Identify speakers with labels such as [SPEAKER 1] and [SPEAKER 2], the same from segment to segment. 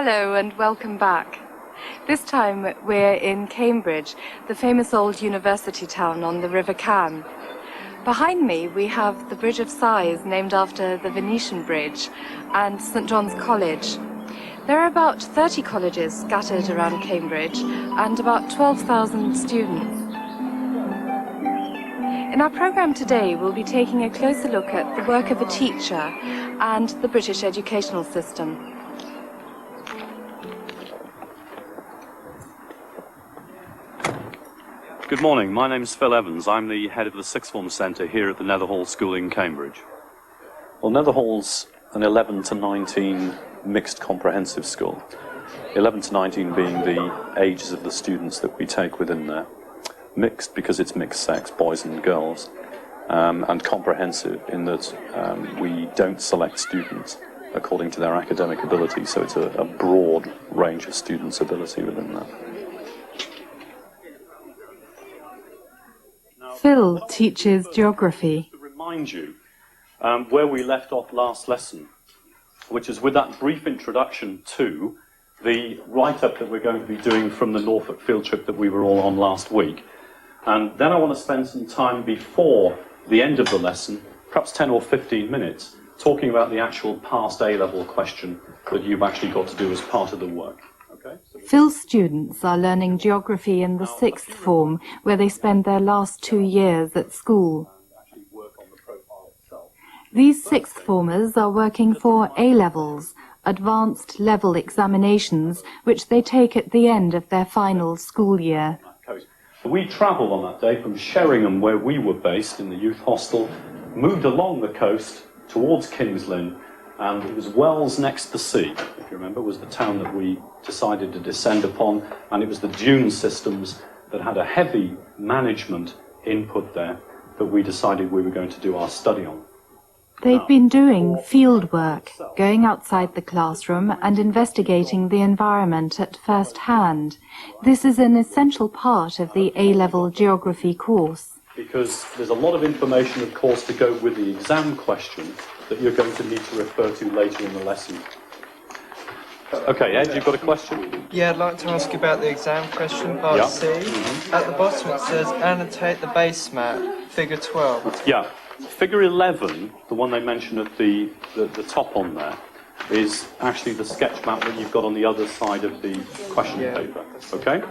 [SPEAKER 1] Hello and welcome back. This time we're in Cambridge, the famous old university town on the River Cam. Behind me we have the Bridge of Sighs, named after the Venetian Bridge, and St John's College. There are about 30 colleges scattered around Cambridge and about 12,000 students. In our programme today we'll be taking a closer look at the work of a teacher and the British educational system.
[SPEAKER 2] Good morning, my name is Phil Evans. I'm the head of the Sixth Form Centre here at the Netherhall School in Cambridge. Well, Netherhall's an 11 to 19 mixed comprehensive school. 11 to 19 being the ages of the students that we take within there. Mixed because it's mixed sex, boys and girls, and comprehensive in that we don't select students according to their academic ability, so it's a broad range of students' ability within that.
[SPEAKER 1] Phil teaches geography.
[SPEAKER 2] To remind you where we left off last lesson, which is with that brief introduction to the write-up that we're going to be doing from the Norfolk field trip that we were all on last week. And then I want to spend some time before the end of the lesson, perhaps 10 or 15 minutes, talking about the actual past A-level question that you've actually got to do as part of the work. Okay?
[SPEAKER 1] Phil's students are learning geography in the sixth form, where they spend their last 2 years at school. These sixth formers are working for A-levels, advanced level examinations, which they take at the end of their final school year.
[SPEAKER 2] We travelled on that day from Sheringham, where we were based in the youth hostel, moved along the coast towards King's Lynn, and it was Wells next to sea, if you remember, was the town that we decided to descend upon, and it was the dune systems that had a heavy management input there that we decided we were going to do our study on.
[SPEAKER 1] They've been doing field work, going outside the classroom and investigating the environment at first hand. This is an essential part of the A-level geography course.
[SPEAKER 2] Because there's a lot of information, of course, to go with the exam question that you're going to need to refer to later in the lesson. Okay, Ed, you've got a question?
[SPEAKER 3] Yeah, I'd like to ask you about the exam question, part C. At the bottom it says, annotate the base map, figure 12.
[SPEAKER 2] Yeah. Figure 11, the one they mentioned at the top on there, is actually the sketch map that you've got on the other side of the question paper. Okay?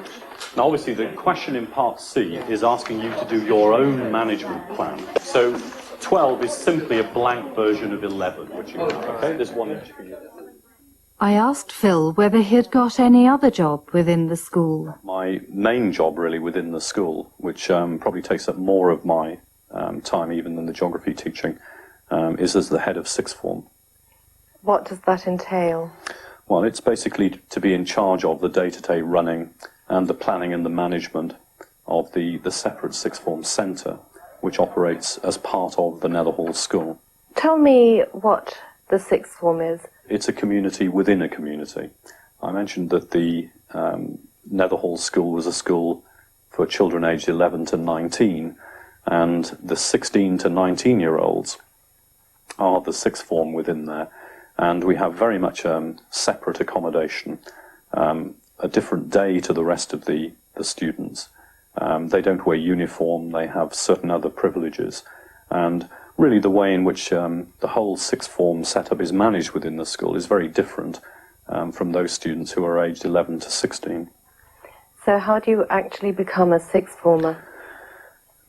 [SPEAKER 2] Now, obviously, the question in part C is asking you to do your own management plan. So 12 is simply a blank version of 11, which you okay? There's one each for you.
[SPEAKER 1] I asked Phil whether he'd got any other job within the school.
[SPEAKER 2] My main job, really, within the school, which probably takes up more of my time even than the geography teaching, is as the head of sixth form.
[SPEAKER 1] What does that entail?
[SPEAKER 2] Well, it's basically to be in charge of the day-to-day running and the planning and the management of the separate sixth form centre, which operates as part of the Netherhall School.
[SPEAKER 1] Tell me what the sixth form is.
[SPEAKER 2] It's a community within a community. I mentioned that the Netherhall School was a school for children aged 11 to 19, and the 16 to 19-year-olds are the sixth form within there. And we have very much separate accommodation, a different day to the rest of the students. They don't wear uniform, they have certain other privileges. And really the way in which the whole sixth form setup is managed within the school is very different from those students who are aged 11 to 16.
[SPEAKER 1] So how do you actually become a sixth former?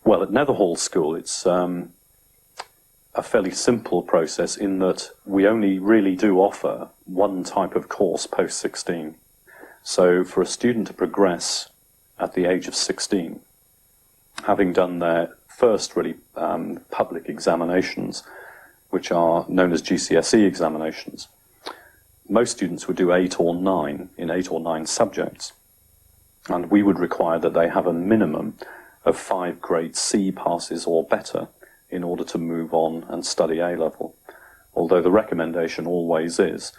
[SPEAKER 2] Well, at Netherhall School, it's a fairly simple process in that we only really do offer one type of course post-16. So for a student to progress at the age of 16, having done their first really public examinations, which are known as GCSE examinations, most students would do 8 or 9 in 8 or 9 subjects. And we would require that they have a minimum of 5 grade C passes or better in order to move on and study A-level. Although the recommendation always is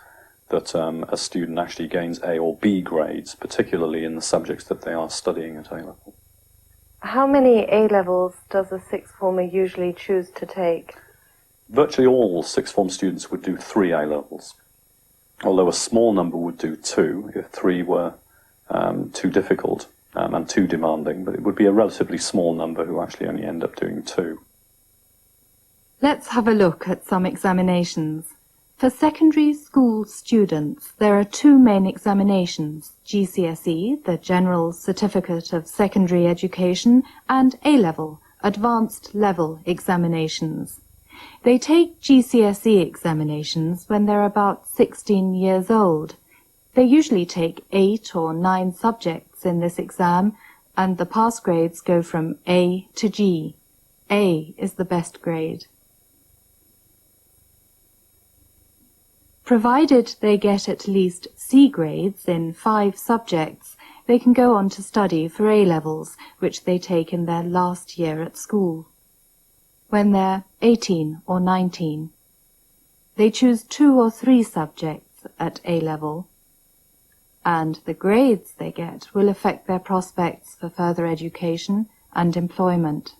[SPEAKER 2] that a student actually gains A or B grades, particularly in the subjects that they are studying at A-level.
[SPEAKER 1] How many A-levels does a sixth former usually choose to take?
[SPEAKER 2] Virtually all sixth form students would do 3 A-levels. although a small number would do 2 if 3 were too difficult and too demanding, but it would be a relatively small number who actually only end up doing 2.
[SPEAKER 1] Let's have a look at some examinations. For secondary school students, there are 2 main examinations, GCSE, the General Certificate of Secondary Education, and A-Level, Advanced Level examinations. They take GCSE examinations when they're about 16 years old. They usually take 8 or 9 subjects in this exam, and the pass grades go from A to G. A is the best grade. Provided they get at least C grades in 5 subjects, they can go on to study for A-levels, which they take in their last year at school. When they're 18 or 19, they choose 2 or 3 subjects at A-level, and the grades they get will affect their prospects for further education and employment.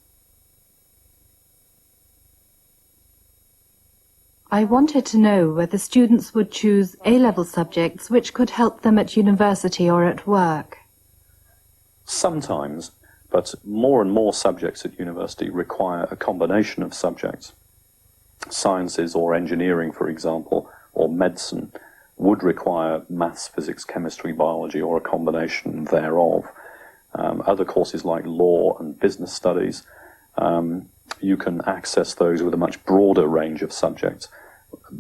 [SPEAKER 1] I wanted to know whether students would choose A-level subjects which could help them at university or at work.
[SPEAKER 2] Sometimes, but more and more subjects at university require a combination of subjects. Sciences or engineering, for example, or medicine would require maths, physics, chemistry, biology, or a combination thereof. Other courses like law and business studies, you can access those with a much broader range of subjects.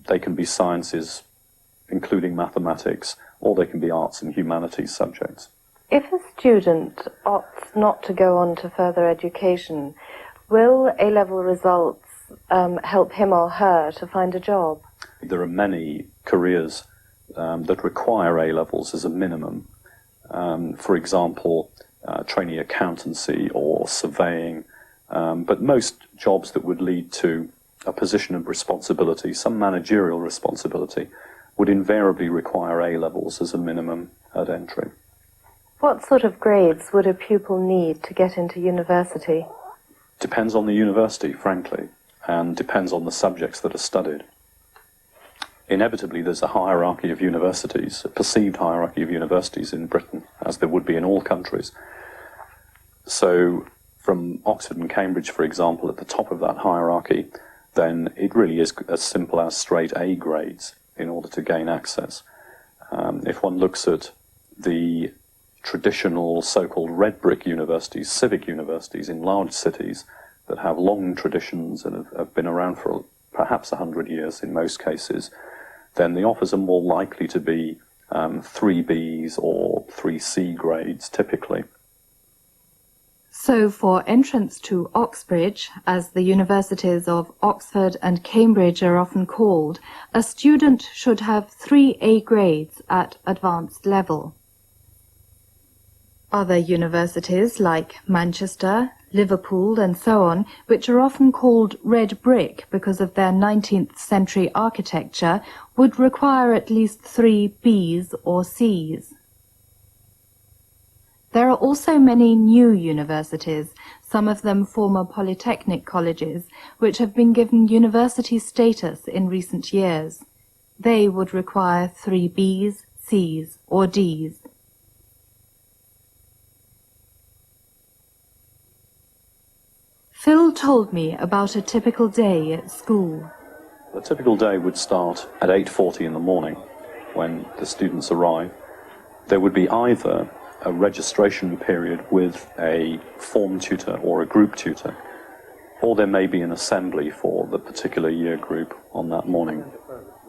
[SPEAKER 2] They can be sciences, including mathematics, or they can be arts and humanities subjects.
[SPEAKER 1] If a student opts not to go on to further education, will A-level results help him or her to find a job?
[SPEAKER 2] There are many careers that require A-levels as a minimum. For example, trainee accountancy or surveying, but most jobs that would lead to a position of responsibility, some managerial responsibility, would invariably require A-levels as a minimum at entry.
[SPEAKER 1] What sort of grades would a pupil need to get into university?
[SPEAKER 2] Depends on the university, frankly, and depends on the subjects that are studied. Inevitably, there's a hierarchy of universities, a perceived hierarchy of universities in Britain, as there would be in all countries. So, from Oxford and Cambridge, for example, at the top of that hierarchy, then it really is as simple as straight A grades in order to gain access. If one looks at the traditional so-called red brick universities, civic universities in large cities that have long traditions and have been around for perhaps 100 years in most cases, then the offers are more likely to be 3Bs or 3C grades typically.
[SPEAKER 1] So for entrance to Oxbridge, as the universities of Oxford and Cambridge are often called, a student should have 3 A grades at advanced level. Other universities like Manchester, Liverpool and so on, which are often called red brick because of their 19th century architecture, would require at least 3 Bs or Cs. There are also many new universities, some of them former polytechnic colleges, which have been given university status in recent years. They would require 3 Bs, Cs or Ds. Phil told me about a typical day at school.
[SPEAKER 2] A typical day would start at 8:40 in the morning when the students arrive. There would be either a registration period with a form tutor or a group tutor, or there may be an assembly for the particular year group on that morning.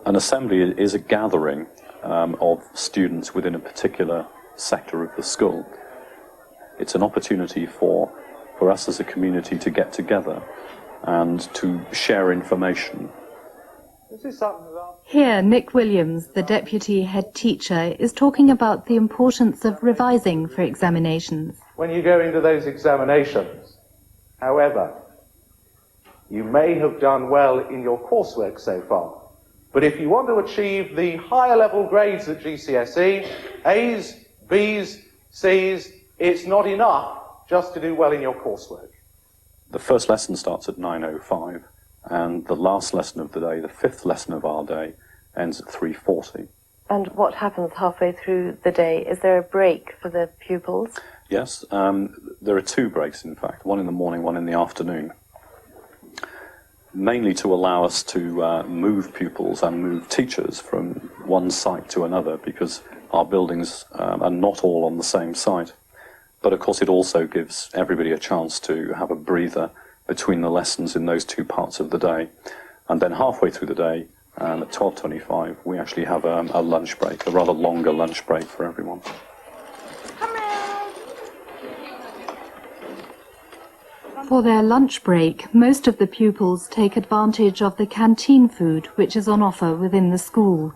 [SPEAKER 2] An assembly is a gathering of students within a particular sector of the school. It's an opportunity for us as a community to get together and to share information.
[SPEAKER 1] Here, Nick Williams, the deputy head teacher, is talking about the importance of revising for examinations.
[SPEAKER 4] When you go into those examinations, however, you may have done well in your coursework so far, but if you want to achieve the higher level grades at GCSE, A's, B's, C's, it's not enough just to do well in your coursework.
[SPEAKER 2] The first lesson starts at 9:05, and the last lesson of the day, the 5th lesson of our day, ends at 3:40.
[SPEAKER 1] And what happens halfway through the day? Is there a break for the pupils?
[SPEAKER 2] Yes, there are two breaks, in fact, one in the morning, one in the afternoon, mainly to allow us to move pupils and move teachers from one site to another, because our buildings are not all on the same site. But of course it also gives everybody a chance to have a breather between the lessons in those two parts of the day. And then halfway through the day, at 12:25, we actually have a lunch break, a rather longer lunch break for everyone.
[SPEAKER 1] For their lunch break, most of the pupils take advantage of the canteen food which is on offer within the school.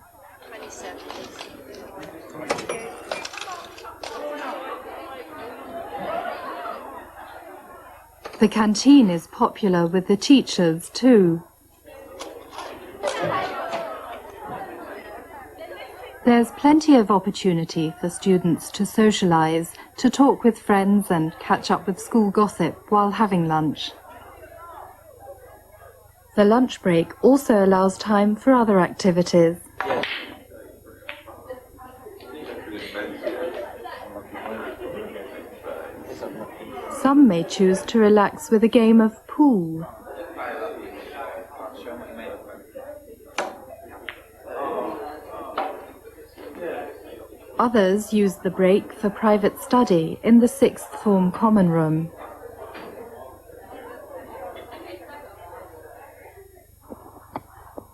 [SPEAKER 1] The canteen is popular with the teachers too. There's plenty of opportunity for students to socialise, to talk with friends and catch up with school gossip while having lunch. The lunch break also allows time for other activities. Some may choose to relax with a game of pool. Others use the break for private study in the sixth form common room.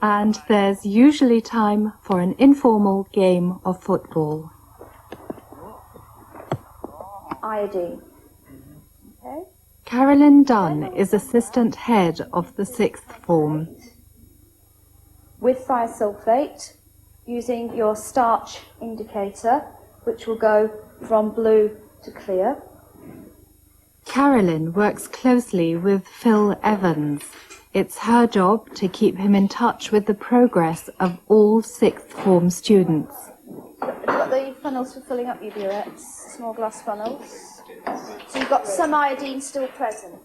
[SPEAKER 1] And there's usually time for an informal game of football.
[SPEAKER 5] Iodine. Okay.
[SPEAKER 1] Carolyn Dunn is assistant head of the sixth form.
[SPEAKER 5] With thiosulfate, using your starch indicator, which will go from blue to clear.
[SPEAKER 1] Carolyn works closely with Phil Evans. It's her job to keep him in touch with the progress of all sixth form students.
[SPEAKER 5] You've got the funnels for filling up your burettes, small glass funnels. So you've got some iodine still present.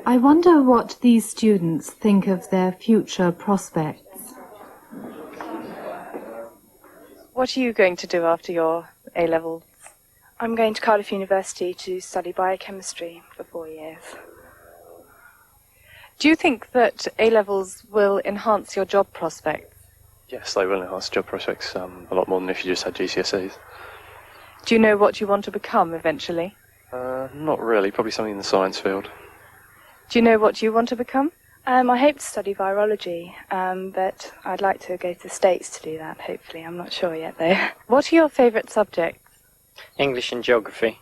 [SPEAKER 1] I wonder what these students think of their future prospects. What are you going to do after your A-levels?
[SPEAKER 6] I'm going to Cardiff University to study biochemistry for 4 years.
[SPEAKER 1] Do you think that A-levels will enhance your job prospects?
[SPEAKER 7] Yes, they will enhance job prospects a lot more than if you just had GCSEs.
[SPEAKER 1] Do you know what you want to become eventually?
[SPEAKER 7] Not really, probably something in the science field.
[SPEAKER 1] Do you know what you want to become?
[SPEAKER 6] I hope to study virology, but I'd like to go to the States to do that, hopefully. I'm not sure yet, though.
[SPEAKER 1] What are your favourite subjects?
[SPEAKER 8] English and geography.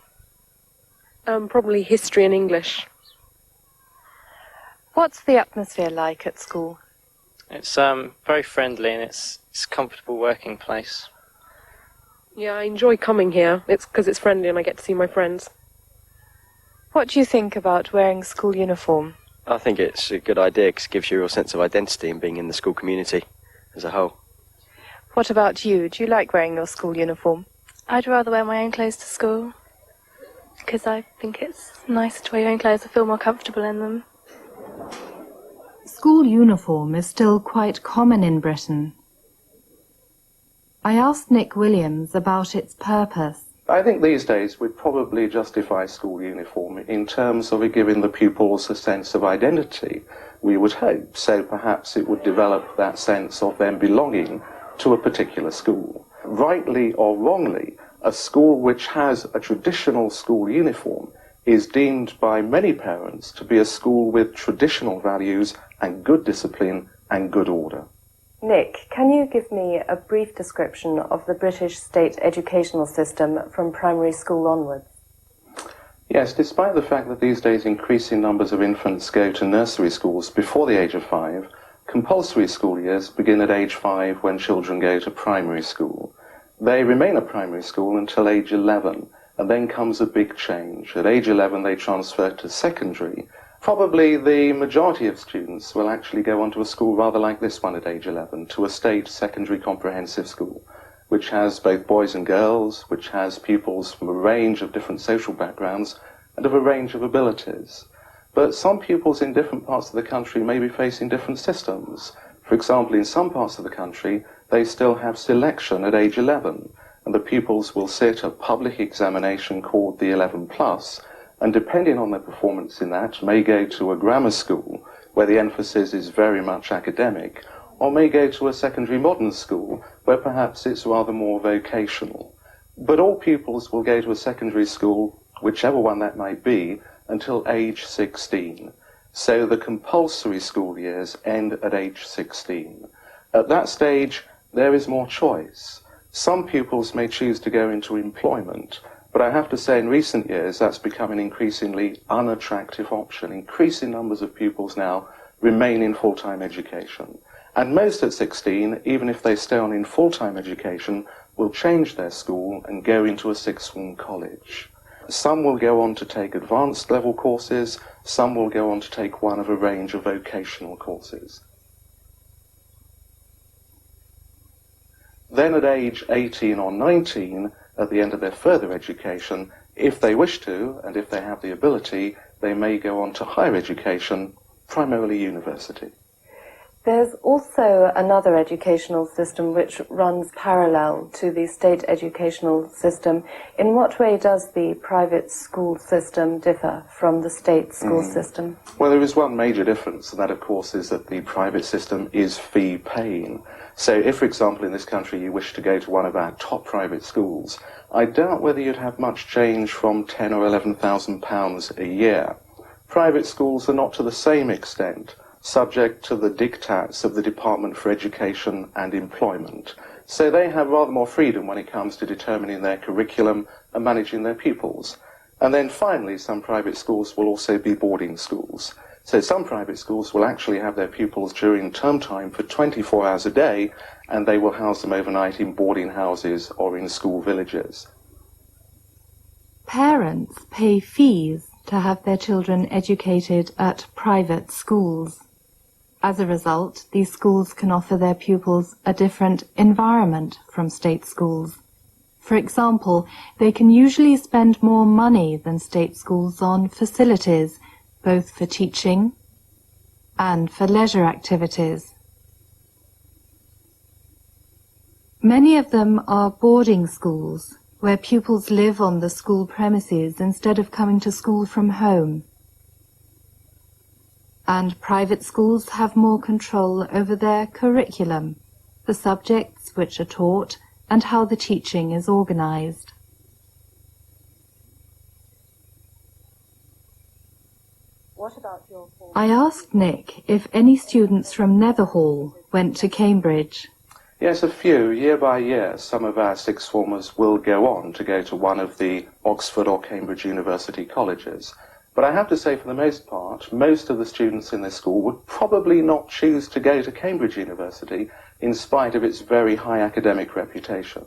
[SPEAKER 9] Probably history and English.
[SPEAKER 1] What's the atmosphere like at school?
[SPEAKER 8] It's very friendly and it's a comfortable working place.
[SPEAKER 9] Yeah, I enjoy coming here. It's because it's friendly and I get to see my friends.
[SPEAKER 1] What do you think about wearing school uniform?
[SPEAKER 10] I think it's a good idea because it gives you a sense of identity and being in the school community as a whole.
[SPEAKER 1] What about you? Do you like wearing your school uniform?
[SPEAKER 6] I'd rather wear my own clothes to school because I think it's nicer to wear your own clothes. I feel more comfortable in them.
[SPEAKER 1] School uniform is still quite common in Britain. I asked Nick Williams about its purpose.
[SPEAKER 4] I think these days we'd probably justify school uniform in terms of it giving the pupils a sense of identity, we would hope. So perhaps it would develop that sense of them belonging to a particular school. Rightly or wrongly, a school which has a traditional school uniform is deemed by many parents to be a school with traditional values and good discipline and good order.
[SPEAKER 1] Nick, can you give me a brief description of the British state educational system from primary school onwards?
[SPEAKER 4] Yes, despite the fact that these days increasing numbers of infants go to nursery schools before the age of 5, compulsory school years begin at age 5 when children go to primary school. They remain at primary school until age 11, and then comes a big change. At age 11 they transfer to secondary. Probably the majority of students will actually go on to a school rather like this one at age 11, to a state secondary comprehensive school, which has both boys and girls, which has pupils from a range of different social backgrounds and of a range of abilities. But some pupils in different parts of the country may be facing different systems. For example, in some parts of the country, they still have selection at age 11, and the pupils will sit a public examination called the 11 plus, and depending on their performance in that, may go to a grammar school where the emphasis is very much academic, or may go to a secondary modern school where perhaps it's rather more vocational. But all pupils will go to a secondary school, whichever one that might be, until age 16. So the compulsory school years end at age 16. At that stage, there is more choice. Some pupils may choose to go into employment, but I have to say in recent years that's become an increasingly unattractive option. Increasing numbers of pupils now remain in full-time education. And most at 16, even if they stay on in full-time education, will change their school and go into a sixth form college. Some will go on to take advanced level courses, some will go on to take one of a range of vocational courses. Then at age 18 or 19, at the end of their further education, if they wish to, and if they have the ability, they may go on to higher education, primarily university.
[SPEAKER 1] There's also another educational system which runs parallel to the state educational system. In what way does the private school system differ from the state school system?
[SPEAKER 4] Well, there is one major difference, and that, of course, is that the private system is fee-paying. So if, for example, in this country you wish to go to one of our top private schools, I doubt whether you'd have much change from £10,000 or £11,000 a year. Private schools are not to the same extent subject to the diktats of the Department for Education and Employment. So they have rather more freedom when it comes to determining their curriculum and managing their pupils. And then finally, some private schools will also be boarding schools. So some private schools will actually have their pupils during term time for 24 hours a day, and they will house them overnight in boarding houses or in school villages.
[SPEAKER 1] Parents pay fees to have their children educated at private schools. As a result, these schools can offer their pupils a different environment from state schools. For example, they can usually spend more money than state schools on facilities, both for teaching and for leisure activities. Many of them are boarding schools, where pupils live on the school premises instead of coming to school from home. And private schools have more control over their curriculum, the subjects which are taught, and how the teaching is organized.
[SPEAKER 5] What about your form?
[SPEAKER 1] I asked Nick if any students from Netherhall went to Cambridge.
[SPEAKER 4] Yes, a few. Year by year, some of our sixth formers will go on to go to one of the Oxford or Cambridge University colleges. But I have to say, for the most part, most of the students in this school would probably not choose to go to Cambridge University in spite of its very high academic reputation.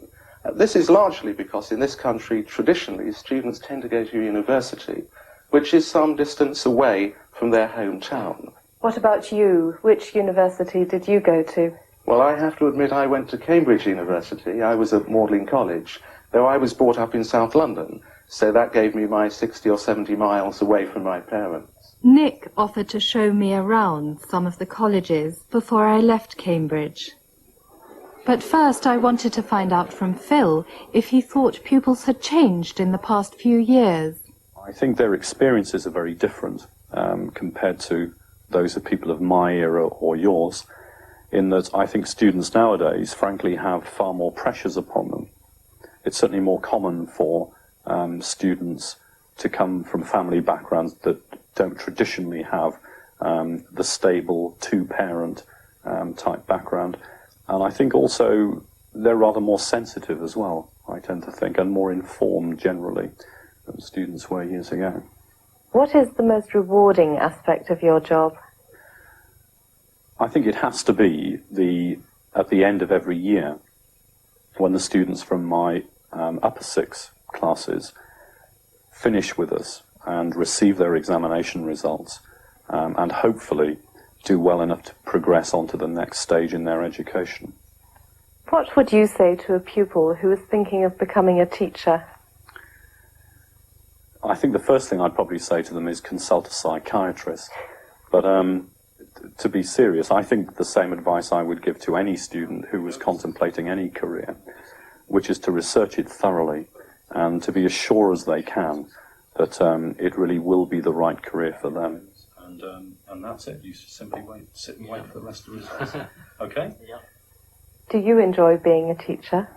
[SPEAKER 4] This is largely because in this country, traditionally, students tend to go to university, which is some distance away from their hometown.
[SPEAKER 1] What about you? Which university did you go to?
[SPEAKER 4] Well, I have to admit I went to Cambridge University. I was at Magdalen College, though I was brought up in South London, so that gave me my 60 or 70 miles away from my parents.
[SPEAKER 1] Nick offered to show me around some of the colleges before I left Cambridge. But first I wanted to find out from Phil if he thought pupils had changed in the past few years.
[SPEAKER 2] I think their experiences are very different compared to those of people of my era or yours, in that I think students nowadays, frankly, have far more pressures upon them. It's certainly more common for students to come from family backgrounds that don't traditionally have the stable two-parent type background. And I think also they're rather more sensitive as well, I tend to think, and more informed generally than students were years ago.
[SPEAKER 1] What is the most rewarding aspect of your job?
[SPEAKER 2] I think it has to be at the end of every year, when the students from my upper six classes finish with us and receive their examination results, and hopefully do well enough to progress on to the next stage in their education.
[SPEAKER 1] What would you say to a pupil who is thinking of becoming a teacher?
[SPEAKER 2] I think the first thing I'd probably say to them is consult a psychiatrist. But to be serious, I think the same advice I would give to any student who was contemplating any career, which is to research it thoroughly and to be as sure as they can that it really will be the right career for them. And that's it. You simply sit and wait for the rest of the results. Okay? Yeah.
[SPEAKER 11] Do you enjoy being a teacher?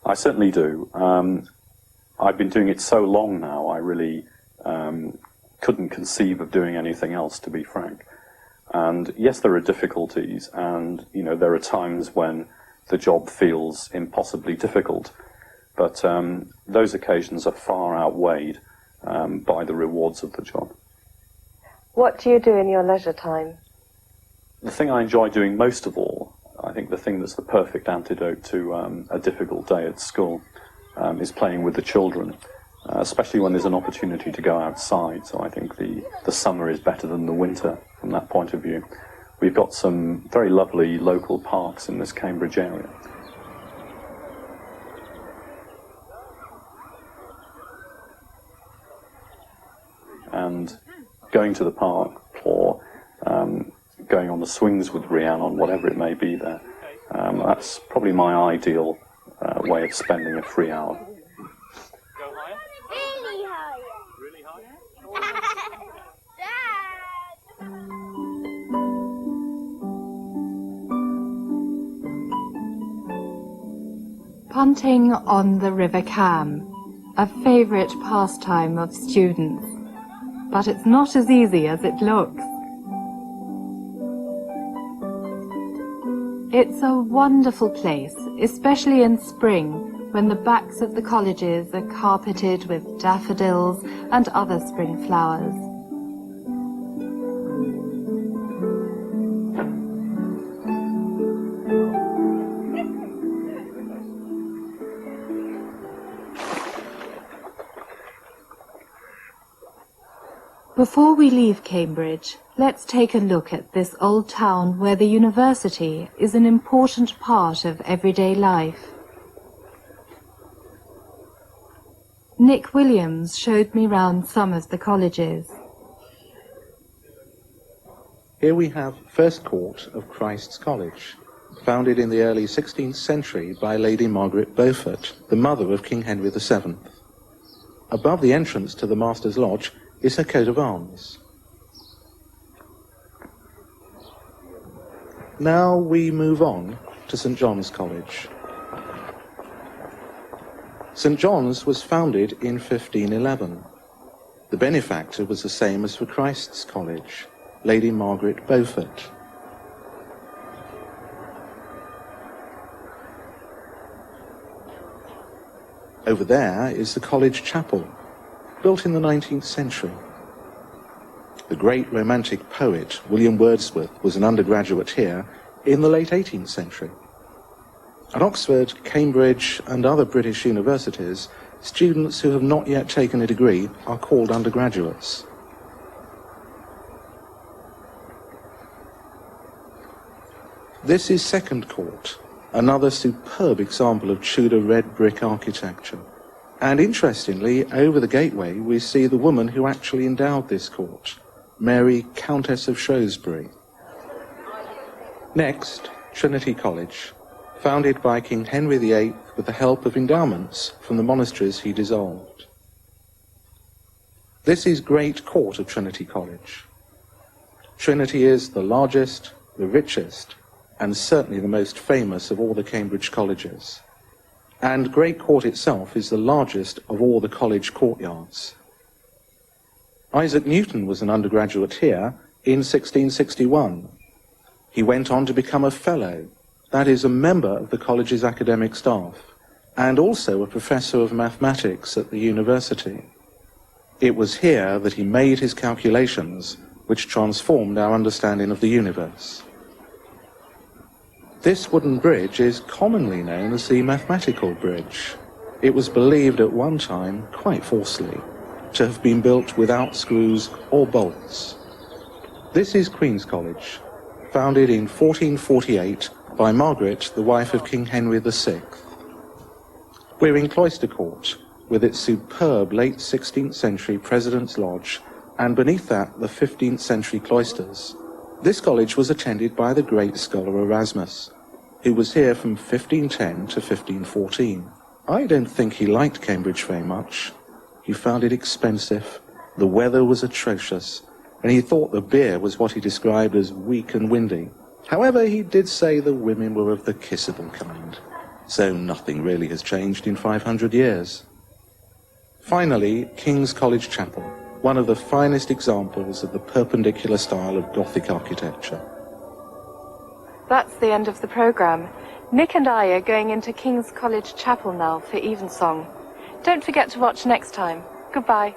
[SPEAKER 2] I certainly do. I've been doing it so long now, I really couldn't conceive of doing anything else, to be frank. And yes, there are difficulties, and there are times when the job feels impossibly difficult, but those occasions are far outweighed by the rewards of the job.
[SPEAKER 11] What do you do in your leisure time?
[SPEAKER 2] The thing I enjoy doing most of all, I think the thing that's the perfect antidote to a difficult day at school, is playing with the children, especially when there's an opportunity to go outside. So I think the summer is better than the winter from that point of view. We've got some very lovely local parks in this Cambridge area. And going to the park or going on the swings with Rhiannon, whatever it may be there, that's probably my ideal way of spending a free hour.
[SPEAKER 5] Really high.
[SPEAKER 2] Really high?
[SPEAKER 1] Punting on the River Cam, a favourite pastime of students. But it's not as easy as it looks. It's a wonderful place, especially in spring, when the backs of the colleges are carpeted with daffodils and other spring flowers. Before we leave Cambridge, let's take a look at this old town where the university is an important part of everyday life. Nick Williams showed me round some of the colleges.
[SPEAKER 4] Here we have First Court of Christ's College, founded in the early 16th century by Lady Margaret Beaufort, the mother of King Henry VII. Above the entrance to the Master's Lodge is her coat of arms. Now we move on to St. John's College. St. John's was founded in 1511. The benefactor was the same as for Christ's College, Lady Margaret Beaufort. Over there is the college chapel, built in the 19th century. The great romantic poet William Wordsworth was an undergraduate here in the late 18th century. At Oxford, Cambridge and other British universities, students who have not yet taken a degree are called undergraduates. This is Second Court, another superb example of Tudor red brick architecture. And interestingly, over the gateway we see the woman who actually endowed this court, Mary, Countess of Shrewsbury. Next, Trinity College, founded by King Henry VIII with the help of endowments from the monasteries he dissolved. This is Great Court of Trinity College. Trinity is the largest, the richest, and certainly the most famous of all the Cambridge colleges. And Great Court itself is the largest of all the college courtyards. Isaac Newton was an undergraduate here in 1661. He went on to become a fellow, that is, a member of the college's academic staff, and also a professor of mathematics at the university. It was here that he made his calculations, which transformed our understanding of the universe. This wooden bridge is commonly known as the mathematical bridge. It was believed at one time, quite falsely, to have been built without screws or bolts. This is Queen's College, founded in 1448 by Margaret, the wife of King Henry VI. We're in Cloister Court, with its superb late 16th century President's Lodge, and beneath that the 15th century cloisters, This college was attended by the great scholar Erasmus, who was here from 1510 to 1514. I don't think he liked Cambridge very much. He found it expensive, the weather was atrocious, and he thought the beer was what he described as weak and windy. However, he did say the women were of the kissable kind, so nothing really has changed in 500 years. Finally, King's College Chapel, one of the finest examples of the perpendicular style of Gothic architecture.
[SPEAKER 1] That's the end of the programme. Nick and I are going into King's College Chapel now for Evensong. Don't forget to watch next time. Goodbye.